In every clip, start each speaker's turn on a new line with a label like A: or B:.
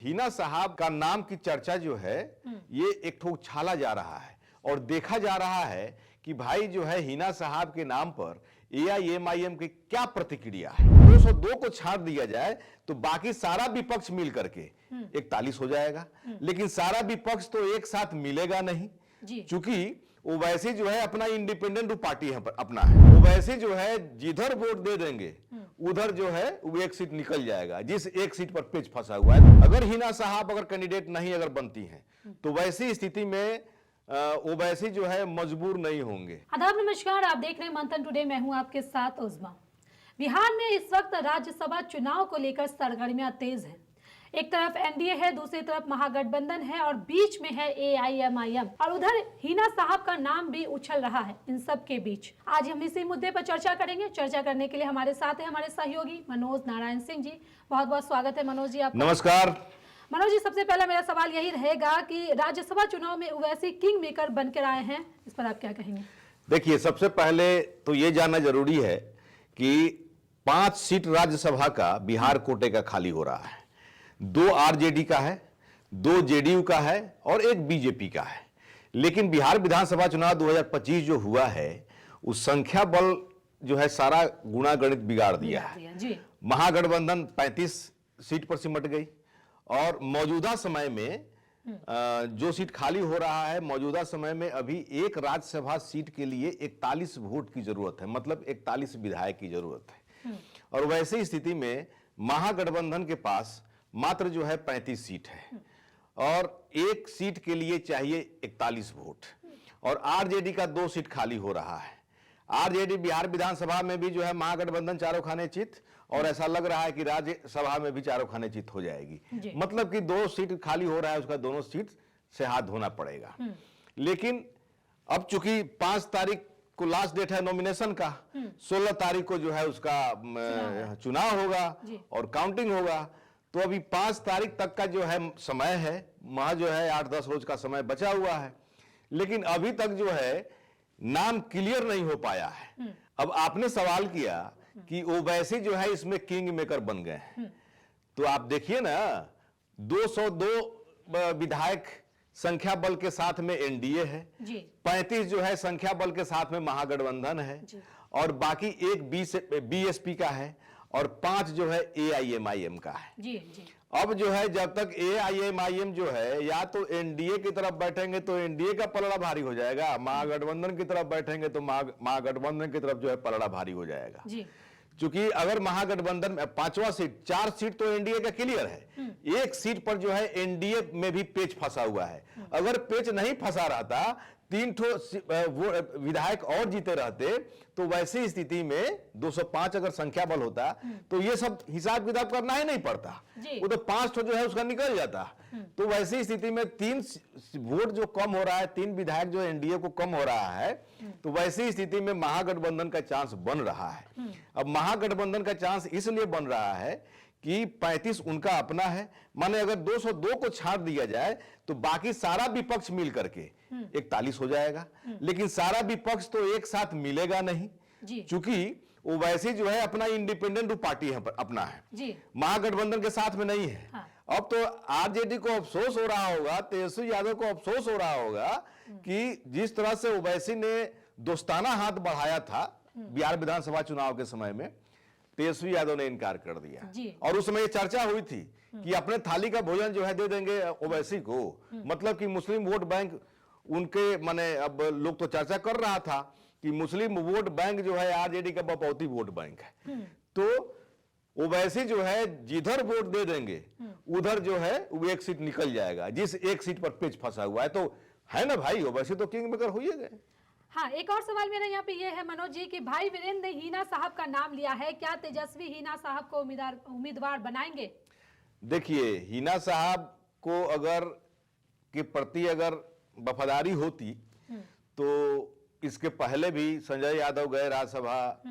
A: हिना साहब का नाम की चर्चा जो है ये एक ठो छाला जा रहा है और देखा जा रहा है कि भाई जो है हिना साहब के नाम पर एआईएमआईएम की क्या प्रतिक्रिया है। 202 को छांट दिया जाए तो बाकी सारा विपक्ष मिल करके 41 हो जाएगा, लेकिन सारा विपक्ष तो एक साथ मिलेगा नहीं, चूंकि ओवैसी जो है अपना इंडिपेंडेंट पार्टी है, अपना है। ओवैसी जो है जिधर वोट दे देंगे उधर जो है वो एक सीट निकल जाएगा, जिस एक सीट पर पेच फंसा हुआ है। अगर हिना साहब अगर कैंडिडेट नहीं अगर बनती हैं तो वैसी स्थिति में ओवैसी जो है मजबूर नहीं होंगे।
B: आदाब, नमस्कार, आप देख रहे हैं मंथन टुडे। मैं हूं आपके साथ उस्मा। बिहार में इस वक्त राज्यसभा चुनाव को लेकर सरगर्मियां तेज हैं। एक तरफ एनडीए है, दूसरी तरफ महागठबंधन है और बीच में है एआईएमआईएम, और उधर हिना साहब का नाम भी उछल रहा है। इन सब के बीच आज हम इसी मुद्दे पर चर्चा करेंगे। चर्चा करने के लिए हमारे साथ है हमारे सहयोगी मनोज नारायण सिंह जी। बहुत बहुत स्वागत है मनोज जी आपका।
A: नमस्कार
B: मनोज जी, सबसे पहला मेरा सवाल यही रहेगा कि राज्यसभा चुनाव में ओवैसी किंग मेकर बनकर आए हैं, इस पर आप क्या कहेंगे?
A: देखिए, सबसे पहले तो ये जानना जरूरी है कि 5 सीट राज्यसभा का बिहार कोटे का खाली हो रहा है। 2 आरजेडी का है, 2 जेडीयू का है और 1 बीजेपी का है। लेकिन बिहार विधानसभा चुनाव 2025 जो हुआ है उस संख्या बल जो है सारा गुणागणित बिगाड़ दिया है। महागठबंधन 35 सीट पर सिमट गई और मौजूदा समय में जो सीट खाली हो रहा है, मौजूदा समय में अभी एक राज्यसभा सीट के लिए 41 वोट की जरूरत है, मतलब 41 विधायक की जरूरत है। और वैसी स्थिति में महागठबंधन के पास मात्र जो है 35 सीट है और एक सीट के लिए चाहिए 41 वोट, और आरजेडी का 2 सीट खाली हो रहा है। आरजेडी बिहार विधानसभा में भी जो है महागठबंधन चारों खाने चित, और ऐसा लग रहा है कि राज्यसभा में भी चारों खाने चित हो जाएगी। मतलब कि 2 सीट खाली हो रहा है, उसका दोनों सीट से हाथ धोना पड़ेगा। लेकिन अब चूंकि 5 तारीख को लास्ट डेट है नॉमिनेशन का, 16 तारीख को जो है उसका चुनाव होगा और काउंटिंग होगा, तो अभी 5 तारीख तक का जो है समय है, वहां जो है 8-10 रोज का समय बचा हुआ है। लेकिन अभी तक जो है नाम क्लियर नहीं हो पाया है। अब आपने सवाल किया कि ओवैसी जो है इसमें किंग मेकर बन गए हैं, तो आप देखिए ना, 202 विधायक संख्या बल के साथ में एनडीए है, 35 जो है संख्या बल के साथ में महागठबंधन है, और बाकी 1 बीएसपी का है और 5 जो है एआईएमआईएम का है। अब जो है जब तक एआईएमआईएम जो है या तो एनडीए की तरफ बैठेंगे तो एनडीए का पलड़ा भारी हो जाएगा, महागठबंधन की तरफ बैठेंगे तो महागठबंधन की तरफ जो है पलड़ा भारी हो जाएगा। क्योंकि अगर महागठबंधन में 5वां सीट, 4 सीट तो एनडीए का क्लियर है, 1 सीट पर जो है एनडीए में भी पेच फंसा हुआ है। अगर पेच नहीं फंसा रहता, 3 विधायक और जीते रहते, तो वैसी स्थिति में 205 अगर संख्या बल होता तो ये सब हिसाब किताब करना ही नहीं पड़ता, वो तो 5 जो है उसका निकल जाता। तो वैसी स्थिति में 3 वोट जो कम हो रहा है, 3 विधायक जो एनडीए को कम हो रहा है, तो वैसी स्थिति में महागठबंधन का चांस बन रहा है। अब महागठबंधन का चांस इसलिए बन रहा है कि 35 उनका अपना है, माने अगर 202 को छांट दिया जाए तो बाकी सारा विपक्ष मिल करके 41 हो जाएगा, लेकिन सारा विपक्ष तो एक साथ मिलेगा नहीं, चूंकि ओवैसी जो है अपना इंडिपेंडेंट पार्टी है, अपना है, महागठबंधन के साथ में नहीं है। अब तो आरजेडी को अफसोस हो रहा होगा, तेजस्वी यादव को अफसोस हो रहा होगा कि जिस तरह से ओवैसी ने दोस्ताना हाथ बढ़ाया था बिहार विधानसभा चुनाव के समय में, तेजस्वी यादव ने इनकार कर दिया। और उस समय ये चर्चा हुई थी कि अपने थाली का भोजन जो है दे देंगे ओवैसी को, मतलब कि मुस्लिम वोट बैंक उनके, माने अब लोग तो चर्चा कर रहा था कि मुस्लिम वोट बैंक जो है आरजेडी का बपौती वोट बैंक है। तो ओवैसी जो है जिधर वोट दे देंगे उधर जो है वो 1 सीट निकल जाएगा, जिस 1 सीट पर पेच फंसा हुआ है। तो है ना भाई, ओवैसी तो किंग मेकर हो ही गए।
B: हाँ, एक और सवाल मेरा यहाँ पे ये है मनोज जी कि भाई वीरेंद्र ने हिना साहब का नाम लिया है, क्या तेजस्वी हिना साहब को उम्मीदवार बनाएंगे?
A: देखिए, हिना साहब को अगर के प्रति अगर वफादारी होती तो इसके पहले भी संजय यादव गए राज्यसभा,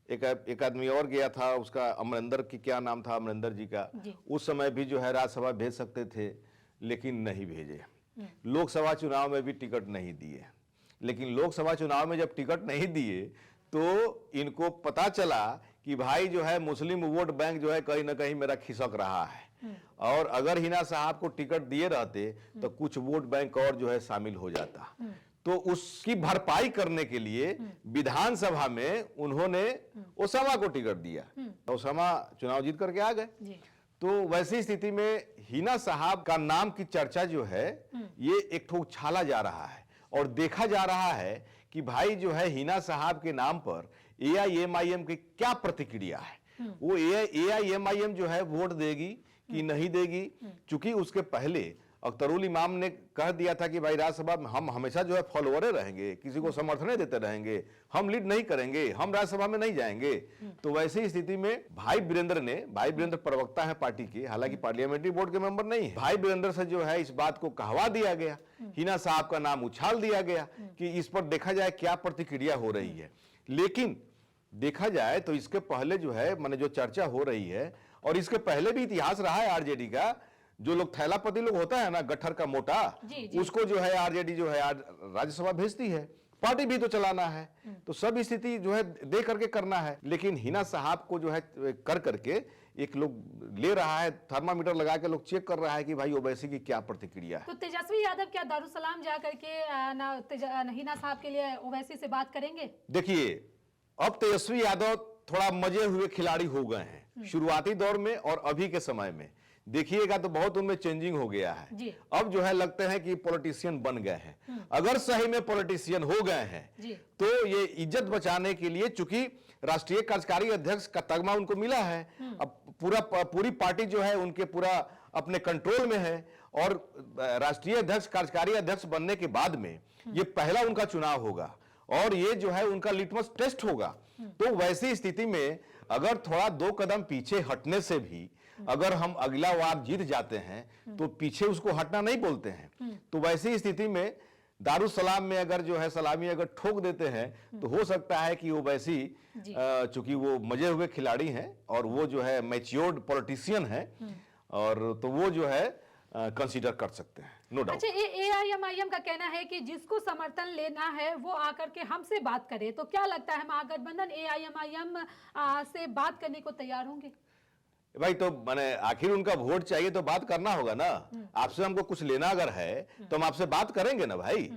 A: एक आदमी और गया था, उसका अमरिंदर की क्या नाम था, अमरिंदर जी का, उस समय भी जो है राज्यसभा भेज सकते थे, लेकिन नहीं भेजे। लोकसभा चुनाव में भी टिकट नहीं दिए, लेकिन लोकसभा चुनाव में जब टिकट नहीं दिए तो इनको पता चला कि भाई जो है मुस्लिम वोट बैंक जो है कहीं ना कहीं मेरा खिसक रहा है, और अगर हिना साहब को टिकट दिए रहते तो कुछ वोट बैंक और जो है शामिल हो जाता। तो उसकी भरपाई करने के लिए विधानसभा में उन्होंने ओसामा को टिकट दिया। ओसामा चुनाव जीत करके आ गए। तो वैसी स्थिति में हिना साहब का नाम की चर्चा जो है ये एक ठोक छाला जा रहा है और देखा जा रहा है कि भाई जो है हिना साहब के नाम पर एआईएमआईएम की क्या प्रतिक्रिया है। वो एआईएमआईएम जो है वोट देगी कि नहीं देगी, चूंकि उसके पहले अख्तरुल इमाम ने कह दिया था कि भाई राज्यसभा में हम हमेशा जो है फॉलोअर रहेंगे, किसी को समर्थन देते रहेंगे, हम लीड नहीं करेंगे, हम राज्यसभा में नहीं जाएंगे। तो वैसी स्थिति में भाई वीरेंद्र प्रवक्ता है पार्टी के, हालांकि पार्लियामेंट्री बोर्ड के मेंबर नहीं है, भाई वीरेंद्र से जो है इस बात को कहवा दिया गया, हिना साहब का नाम उछाल दिया गया कि इस पर देखा जाए क्या प्रतिक्रिया हो रही है। लेकिन देखा जाए तो इसके पहले जो है माने जो चर्चा हो रही है, और इसके पहले भी इतिहास रहा है आरजेडी का, जो लोग थैलापति लोग होता है ना, गट्ठर का मोटा, उसको जो है आरजेडी जो है राज्यसभा भेजती है, पार्टी भी तो चलाना है। तो सब स्थिति जो है दे करके करना है। लेकिन हिना साहब को जो है कर करके एक लोग ले रहा है, थर्मामीटर लगा के लोग चेक कर रहा है कि भाई ओवैसी की क्या प्रतिक्रिया है।
B: तो तेजस्वी यादव क्या दारुसलाम जा करके हिना साहब के लिए ओवैसी से बात करेंगे?
A: देखिए, अब तेजस्वी यादव थोड़ा मजे हुए खिलाड़ी हो गए हैं शुरुआती दौर में, और अभी के समय में देखिएगा तो बहुत उनमें चेंजिंग हो गया है। अब जो है लगते हैं कि पॉलिटिशियन बन गए हैं। अगर सही में पॉलिटिशियन हो गए हैं तो ये इज्जत बचाने के लिए, चूंकि राष्ट्रीय कार्यकारी अध्यक्ष का तगमा उनको मिला है, अब पूरी पार्टी जो है उनके पूरा अपने कंट्रोल में है, और राष्ट्रीय अध्यक्ष कार्यकारी अध्यक्ष बनने के बाद में ये पहला उनका चुनाव होगा और ये जो है उनका लिटमस टेस्ट होगा। तो वैसी स्थिति में अगर थोड़ा 2 कदम पीछे हटने से भी अगर हम अगला वार जीत जाते हैं तो पीछे उसको हटना नहीं बोलते हैं। तो वैसी स्थिति में दारुसलाम में अगर जो है सलामी अगर ठोक देते हैं तो हो सकता है कि वो वैसी, चूंकि वो मजे हुए खिलाड़ी हैं और वो जो है मैच्योर्ड पॉलिटिशियन है, और तो वो जो है कंसीडर कर सकते हैं, नो डाउट।
B: अच्छा, एआईएमआईएम का कहना है कि जिसको समर्थन लेना है वो आकर के हमसे बात करे, तो क्या लगता है महागठबंधन एआईएमआईएम से बात करने को तैयार होंगे?
A: भाई तो मैंने आखिर उनका वोट चाहिए तो बात करना होगा ना। आपसे हमको कुछ लेना अगर है तो हम आपसे बात करेंगे ना भाई।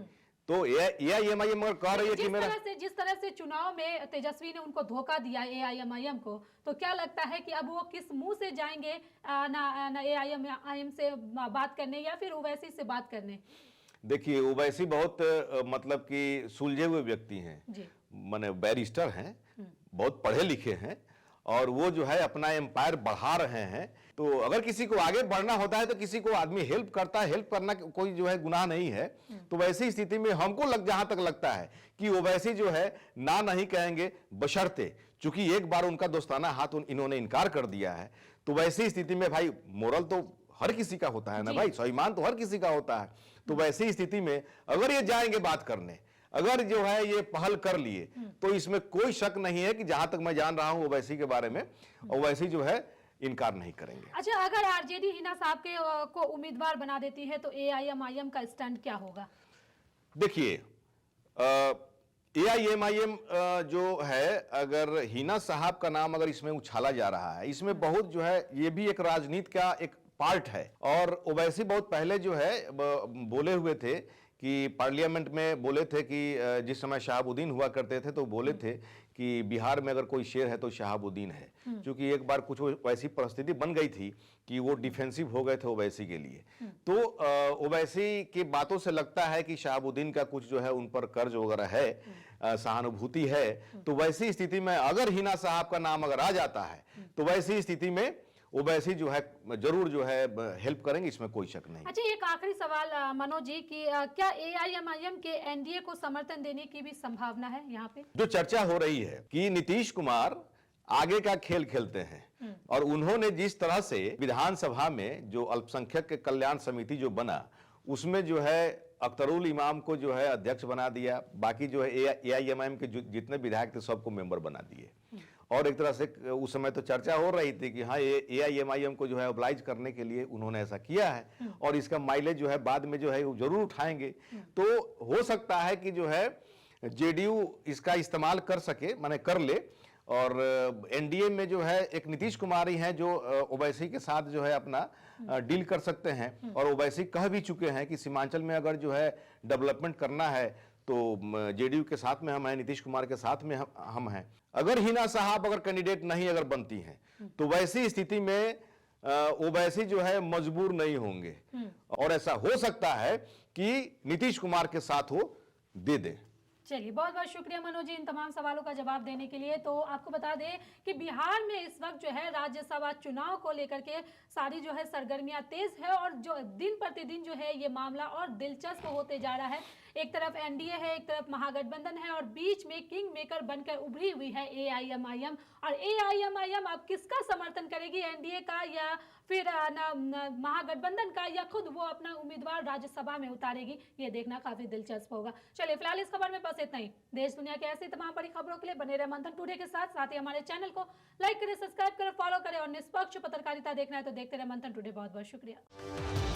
A: तो एआईएमआईएम अगर कह रही है कि मेरा
B: जिस तरह से चुनाव में तेजस्वी ने उनको धोखा दिया एआईएमआईएम को, तो क्या लगता है कि अब वो किस मुंह से जाएंगे ना एआईएमआईएम से बात करने या फिर ओवैसी से बात करने?
A: देखिए, ओवैसी बहुत मतलब कि सुलझे हुए व्यक्ति हैं, माने बैरिस्टर हैं, बहुत पढ़े लिखे हैं, और वो जो है अपना एम्पायर बढ़ा रहे हैं। तो अगर किसी को आगे बढ़ना होता है तो किसी को आदमी हेल्प करता है, हेल्प करना कोई जो है गुनाह नहीं है। तो वैसी स्थिति में हमको जहां तक लगता है कि ओवैसी जो है ना नहीं कहेंगे, बशर्ते चूंकि एक बार उनका दोस्ताना हाथ इन्होंने इनकार कर दिया है। तो वैसी स्थिति में भाई मोरल तो हर किसी का होता है ना भाई, स्वाभिमान तो हर किसी का होता है। तो वैसी स्थिति में अगर ये जाएंगे बात करने, अगर जो है ये पहल कर लिए, तो इसमें कोई शक नहीं है कि जहां तक मैं जान रहा हूं ओवैसी के बारे में, ओवैसी जो है इनकार नहीं करेंगे।
B: अच्छा, अगर आरजेडी हिना साहब के को उम्मीदवार बना देती है तो एआईएमआईएम का स्टैंड क्या होगा?
A: देखिए, एआईएमआईएम जो है, अगर हिना साहब का नाम अगर इसमें उछाला जा रहा है, इसमें बहुत जो है ये भी एक राजनीति का एक पार्ट है। और ओवैसी बहुत पहले जो है बोले हुए थे कि पार्लियामेंट में बोले थे कि जिस समय शहाबुद्दीन हुआ करते थे तो बोले थे कि बिहार में अगर कोई शेर है तो शहाबुद्दीन है। क्योंकि एक बार कुछ वैसी परिस्थिति बन गई थी कि वो डिफेंसिव हो गए थे ओवैसी के लिए। तो ओवैसी की बातों से लगता है कि शहाबुद्दीन का कुछ जो है उन पर कर्ज वगैरह है, सहानुभूति है। तो वैसी स्थिति में अगर हिना साहब का नाम अगर आ जाता है तो वैसी स्थिति में ओवैसी जो है जरूर जो है हेल्प करेंगे, इसमें कोई शक नहीं।
B: अच्छा, एक आखिरी सवाल मनोज जी की क्या एआईएमआईएम के एनडीए को समर्थन देने की भी संभावना है? यहाँ पे
A: जो चर्चा हो रही है कि नीतीश कुमार आगे का खेल खेलते हैं, और उन्होंने जिस तरह से विधानसभा में जो अल्पसंख्यक के कल्याण समिति जो बना, उसमें जो है अख्तरुल इमाम को जो है अध्यक्ष बना दिया, बाकी जो है एआईएमआईएम के जितने विधायक थे सबको मेंबर बना दिए। और एक तरह से उस समय तो चर्चा हो रही थी कि हाँ, एआईएमआईएम को जो है ऑब्लाइज करने के लिए उन्होंने ऐसा किया है, और इसका माइलेज जो है बाद में जो है वो जरूर उठाएंगे। तो हो सकता है कि जो है जेडीयू इसका इस्तेमाल कर सके, माने कर ले, और एनडीए में जो है एक नीतीश कुमार ही हैं जो ओवैसी के साथ जो है अपना डील कर सकते हैं। और ओवैसी कह भी चुके हैं कि सीमांचल में अगर जो है डेवलपमेंट करना है तो जेडीयू के साथ में हम हैं, नीतीश कुमार के साथ में हम हैं। अगर हिना साहब अगर कैंडिडेट नहीं अगर बनती हैं तो वैसी स्थिति में ओवैसी जो है मजबूर नहीं होंगे और ऐसा हो सकता है कि नीतीश कुमार के साथ वो दे दे।
B: चलिए, बहुत बहुत शुक्रिया मनोज जी इन तमाम सवालों का जवाब देने के लिए। तो आपको बता दें कि बिहार में इस वक्त जो है राज्यसभा चुनाव को लेकर के सारी जो है सरगर्मियां तेज है और जो दिन प्रतिदिन जो है ये मामला और दिलचस्प होते जा रहा है। एक तरफ एनडीए है, एक तरफ महागठबंधन है और बीच में किंग मेकर बनकर उभरी हुई है एआईएमआईएम। और एआईएमआईएम अब किसका समर्थन करेगी, एनडीए का या फिर महागठबंधन का, या खुद वो अपना उम्मीदवार राज्यसभा में उतारेगी, ये देखना काफी दिलचस्प होगा। चलिए फिलहाल इस खबर में बस इतना ही। देश दुनिया के ऐसी तमाम बड़ी खबरों के लिए बने रहे मंथन टुडे के साथ ही हमारे चैनल को लाइक करें, सब्सक्राइब करें, फॉलो करें और निष्पक्ष पत्रकारिता देखना है तो देखते रहे मंथन टुडे। बहुत बहुत शुक्रिया।